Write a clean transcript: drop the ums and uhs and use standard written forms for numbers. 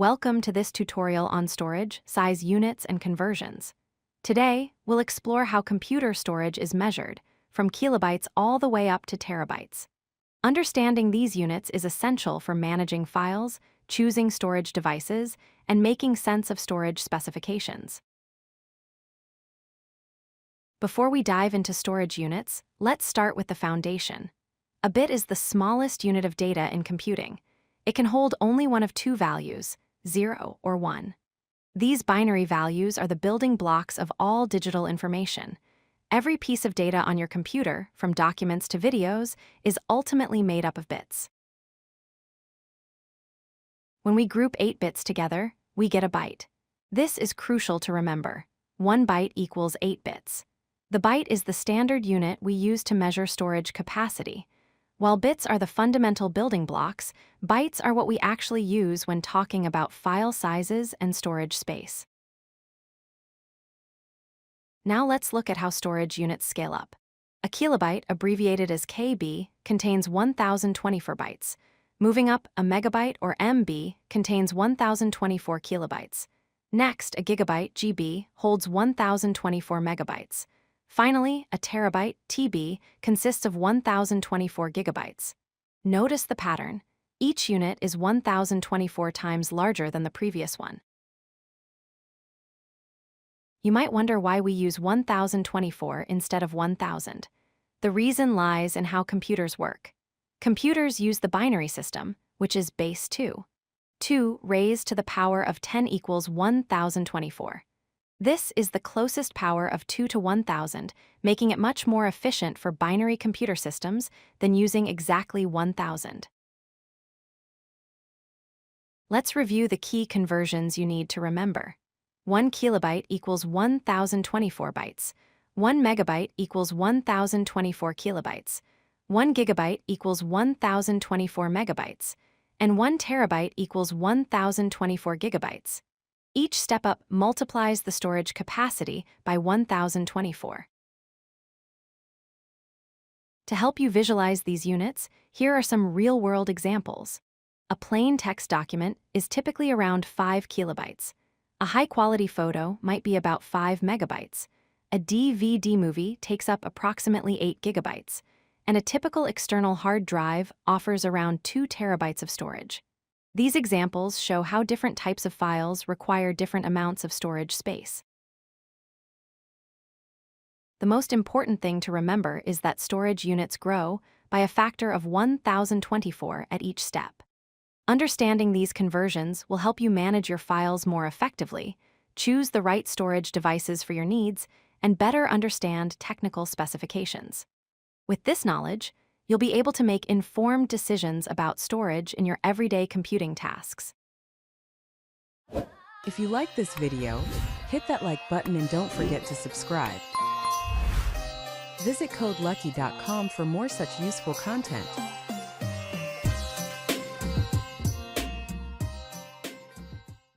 Welcome to this tutorial on storage, size units, and conversions. Today, we'll explore how computer storage is measured, from kilobytes all the way up to terabytes. Understanding these units is essential for managing files, choosing storage devices, and making sense of storage specifications. Before we dive into storage units, let's start with the foundation. A bit is the smallest unit of data in computing. It can hold only one of two values, 0 or 1. These binary values are the building blocks of all digital information. Every piece of data on your computer, from documents to videos, is ultimately made up of bits. When we group 8 bits together, we get a byte. This is crucial to remember. 1 byte equals 8 bits. The byte is the standard unit we use to measure storage capacity. While bits are the fundamental building blocks, bytes are what we actually use when talking about file sizes and storage space. Now let's look at how storage units scale up. A kilobyte, abbreviated as KB, contains 1024 bytes. Moving up, a megabyte, or MB, contains 1024 kilobytes. Next, a gigabyte, GB, holds 1024 megabytes. Finally, a terabyte, TB, consists of 1024 gigabytes. Notice the pattern. Each unit is 1024 times larger than the previous one. You might wonder why we use 1024 instead of 1000. The reason lies in how computers work. Computers use the binary system, which is base 2. 2 raised to the power of 10 equals 1024. This is the closest power of 2 to 1000, making it much more efficient for binary computer systems than using exactly 1000. Let's review the key conversions you need to remember. 1 kilobyte equals 1024 bytes. 1 megabyte equals 1024 kilobytes. 1 gigabyte equals 1024 megabytes. And 1 terabyte equals 1024 gigabytes. Each step up multiplies the storage capacity by 1024. To help you visualize these units, here are some real-world examples. A plain text document is typically around 5 kilobytes. A high-quality photo might be about 5 megabytes. A DVD movie takes up approximately 8 gigabytes. And a typical external hard drive offers around 2 terabytes of storage. These examples show how different types of files require different amounts of storage space. The most important thing to remember is that storage units grow by a factor of 1024 at each step. Understanding these conversions will help you manage your files more effectively, choose the right storage devices for your needs, and better understand technical specifications. With this knowledge, you'll be able to make informed decisions about storage in your everyday computing tasks. If you like this video, hit that like button and don't forget to subscribe. Visit codelucky.com for more such useful content.